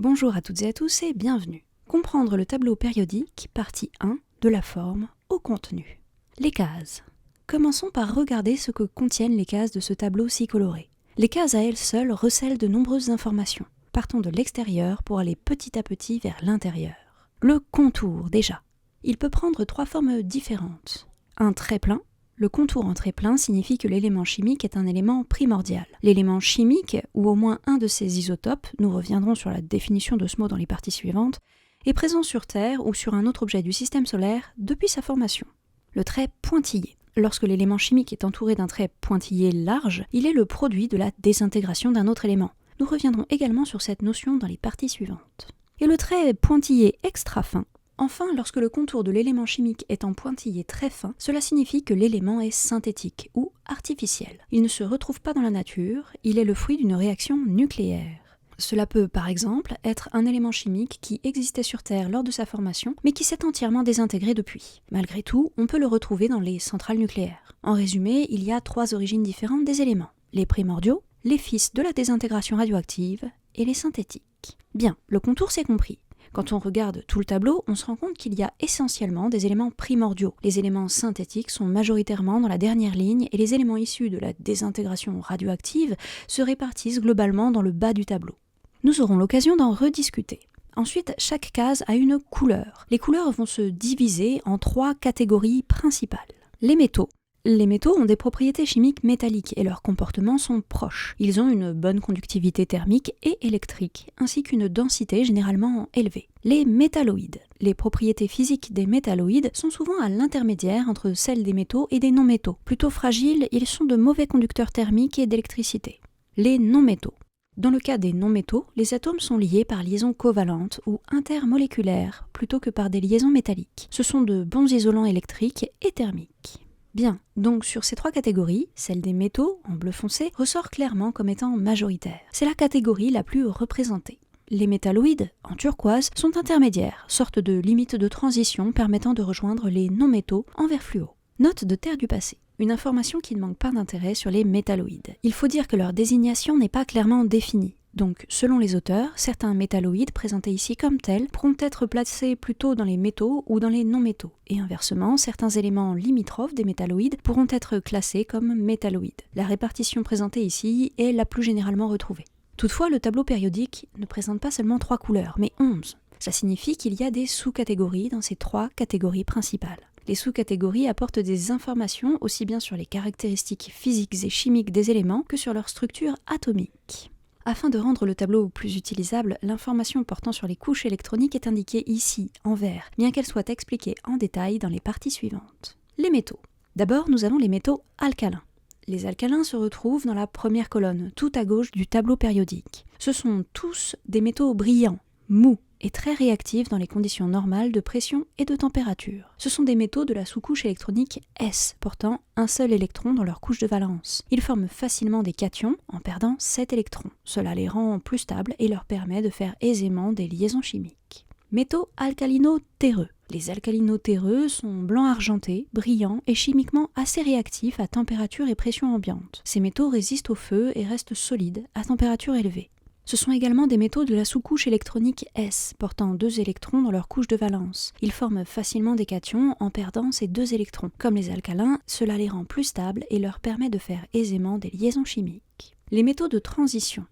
Bonjour à toutes et à tous et bienvenue. Comprendre le tableau périodique, partie 1, de la forme au contenu. Les cases. Commençons par regarder ce que contiennent les cases de ce tableau si coloré. Les cases à elles seules recèlent de nombreuses informations. Partons de l'extérieur pour aller petit à petit vers l'intérieur. Le contour, déjà. Il peut prendre 3 formes différentes. Un trait plein. Le contour en trait plein signifie que l'élément chimique est un élément primordial. L'élément chimique, ou au moins un de ses isotopes, nous reviendrons sur la définition de ce mot dans les parties suivantes, est présent sur Terre ou sur un autre objet du système solaire depuis sa formation. Le trait pointillé. Lorsque l'élément chimique est entouré d'un trait pointillé large, il est le produit de la désintégration d'un autre élément. Nous reviendrons également sur cette notion dans les parties suivantes. Et le trait pointillé extra fin. Enfin, lorsque le contour de l'élément chimique est en pointillé très fin, cela signifie que l'élément est synthétique ou artificiel. Il ne se retrouve pas dans la nature, il est le fruit d'une réaction nucléaire. Cela peut, par exemple, être un élément chimique qui existait sur Terre lors de sa formation, mais qui s'est entièrement désintégré depuis. Malgré tout, on peut le retrouver dans les centrales nucléaires. En résumé, il y a 3 origines différentes des éléments. Les primordiaux, les fils de la désintégration radioactive et les synthétiques. Bien, le contour c'est compris. Quand on regarde tout le tableau, on se rend compte qu'il y a essentiellement des éléments primordiaux. Les éléments synthétiques sont majoritairement dans la dernière ligne et les éléments issus de la désintégration radioactive se répartissent globalement dans le bas du tableau. Nous aurons l'occasion d'en rediscuter. Ensuite, chaque case a une couleur. Les couleurs vont se diviser en 3 catégories principales. Les métaux. Les métaux ont des propriétés chimiques métalliques et leurs comportements sont proches. Ils ont une bonne conductivité thermique et électrique, ainsi qu'une densité généralement élevée. Les métalloïdes. Les propriétés physiques des métalloïdes sont souvent à l'intermédiaire entre celles des métaux et des non-métaux. Plutôt fragiles, ils sont de mauvais conducteurs thermiques et d'électricité. Les non-métaux. Dans le cas des non-métaux, les atomes sont liés par liaisons covalentes ou intermoléculaires plutôt que par des liaisons métalliques. Ce sont de bons isolants électriques et thermiques. Bien, donc sur ces 3 catégories, celle des métaux, en bleu foncé, ressort clairement comme étant majoritaire. C'est la catégorie la plus représentée. Les métalloïdes, en turquoise, sont intermédiaires, sorte de limite de transition permettant de rejoindre les non-métaux en vert fluo. Note de terre du passé. Une information qui ne manque pas d'intérêt sur les métalloïdes. Il faut dire que leur désignation n'est pas clairement définie. Donc, selon les auteurs, certains métalloïdes présentés ici comme tels pourront être placés plutôt dans les métaux ou dans les non-métaux. Et inversement, certains éléments limitrophes des métalloïdes pourront être classés comme métalloïdes. La répartition présentée ici est la plus généralement retrouvée. Toutefois, le tableau périodique ne présente pas seulement 3 couleurs, mais 11. Ça signifie qu'il y a des sous-catégories dans ces 3 catégories principales. Les sous-catégories apportent des informations aussi bien sur les caractéristiques physiques et chimiques des éléments que sur leur structure atomique. Afin de rendre le tableau plus utilisable, l'information portant sur les couches électroniques est indiquée ici, en vert, bien qu'elle soit expliquée en détail dans les parties suivantes. Les métaux. D'abord, nous avons les métaux alcalins. Les alcalins se retrouvent dans la première colonne, tout à gauche du tableau périodique. Ce sont tous des métaux brillants, mous, et très réactifs dans les conditions normales de pression et de température. Ce sont des métaux de la sous-couche électronique S, portant un seul électron dans leur couche de valence. Ils forment facilement des cations en perdant 7 électrons. Cela les rend plus stables et leur permet de faire aisément des liaisons chimiques. Métaux alcalino-terreux. Les alcalino-terreux sont blancs argentés, brillants et chimiquement assez réactifs à température et pression ambiante. Ces métaux résistent au feu et restent solides à température élevée. Ce sont également des métaux de la sous-couche électronique S, portant 2 électrons dans leur couche de valence. Ils forment facilement des cations en perdant ces 2 électrons. Comme les alcalins, cela les rend plus stables et leur permet de faire aisément des liaisons chimiques. Les métaux de transition.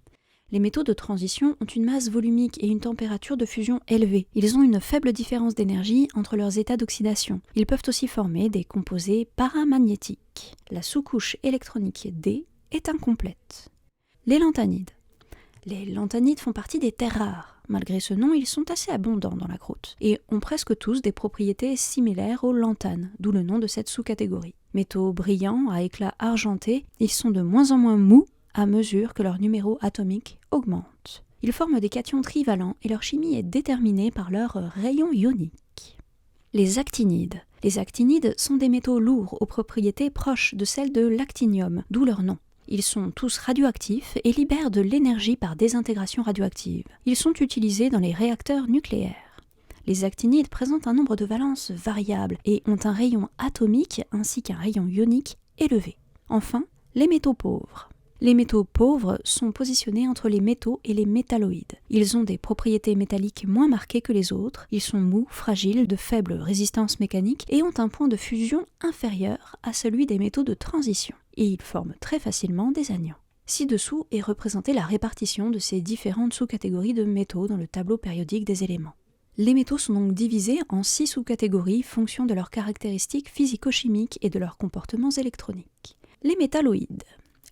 Les métaux de transition ont une masse volumique et une température de fusion élevée. Ils ont une faible différence d'énergie entre leurs états d'oxydation. Ils peuvent aussi former des composés paramagnétiques. La sous-couche électronique D est incomplète. Les lanthanides. Les lanthanides font partie des terres rares. Malgré ce nom, ils sont assez abondants dans la croûte et ont presque tous des propriétés similaires aux lanthanes, d'où le nom de cette sous-catégorie. Métaux brillants à éclat argenté, ils sont de moins en moins mous à mesure que leur numéro atomique augmente. Ils forment des cations trivalents et leur chimie est déterminée par leur rayon ionique. Les actinides. Les actinides sont des métaux lourds aux propriétés proches de celles de l'actinium, d'où leur nom. Ils sont tous radioactifs et libèrent de l'énergie par désintégration radioactive. Ils sont utilisés dans les réacteurs nucléaires. Les actinides présentent un nombre de valences variable et ont un rayon atomique ainsi qu'un rayon ionique élevé. Enfin, les métaux pauvres. Les métaux pauvres sont positionnés entre les métaux et les métalloïdes. Ils ont des propriétés métalliques moins marquées que les autres, ils sont mous, fragiles, de faible résistance mécanique et ont un point de fusion inférieur à celui des métaux de transition. Et ils forment très facilement des anions. Ci-dessous est représentée la répartition de ces différentes sous-catégories de métaux dans le tableau périodique des éléments. Les métaux sont donc divisés en 6 sous-catégories fonction de leurs caractéristiques physico-chimiques et de leurs comportements électroniques. Les métalloïdes.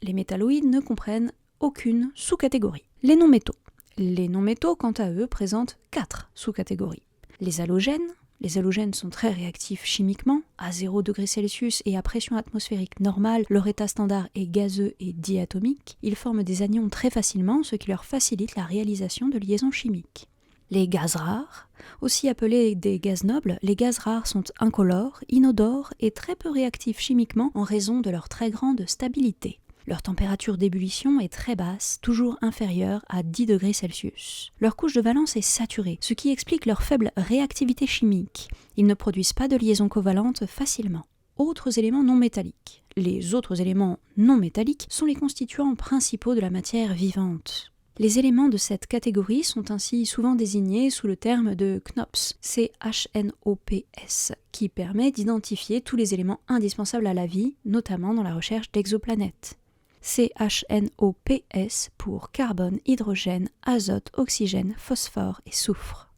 Les métalloïdes ne comprennent aucune sous-catégorie. Les non-métaux. Les non-métaux, quant à eux, présentent 4 sous-catégories. Les halogènes. Les halogènes sont très réactifs chimiquement. À 0 degré Celsius et à pression atmosphérique normale, leur état standard est gazeux et diatomique. Ils forment des anions très facilement, ce qui leur facilite la réalisation de liaisons chimiques. Les gaz rares, aussi appelés des gaz nobles, les gaz rares sont incolores, inodores et très peu réactifs chimiquement en raison de leur très grande stabilité. Leur température d'ébullition est très basse, toujours inférieure à 10 degrés Celsius. Leur couche de valence est saturée, ce qui explique leur faible réactivité chimique. Ils ne produisent pas de liaisons covalentes facilement. Autres éléments non métalliques. Les autres éléments non métalliques sont les constituants principaux de la matière vivante. Les éléments de cette catégorie sont ainsi souvent désignés sous le terme de CHNOPS, C-H-N-O-P-S, qui permet d'identifier tous les éléments indispensables à la vie, notamment dans la recherche d'exoplanètes. CHNOPS pour carbone, hydrogène, azote, oxygène, phosphore et soufre.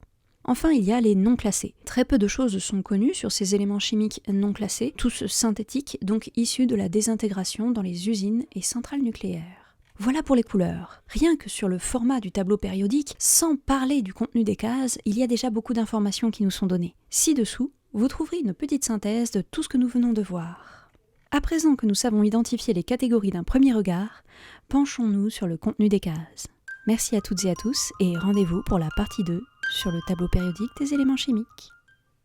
Enfin, il y a les non classés. Très peu de choses sont connues sur ces éléments chimiques non classés, tous synthétiques, donc issus de la désintégration dans les usines et centrales nucléaires. Voilà pour les couleurs. Rien que sur le format du tableau périodique, sans parler du contenu des cases, il y a déjà beaucoup d'informations qui nous sont données. Ci-dessous, vous trouverez une petite synthèse de tout ce que nous venons de voir. À présent que nous savons identifier les catégories d'un premier regard, penchons-nous sur le contenu des cases. Merci à toutes et à tous et rendez-vous pour la partie 2 sur le tableau périodique des éléments chimiques.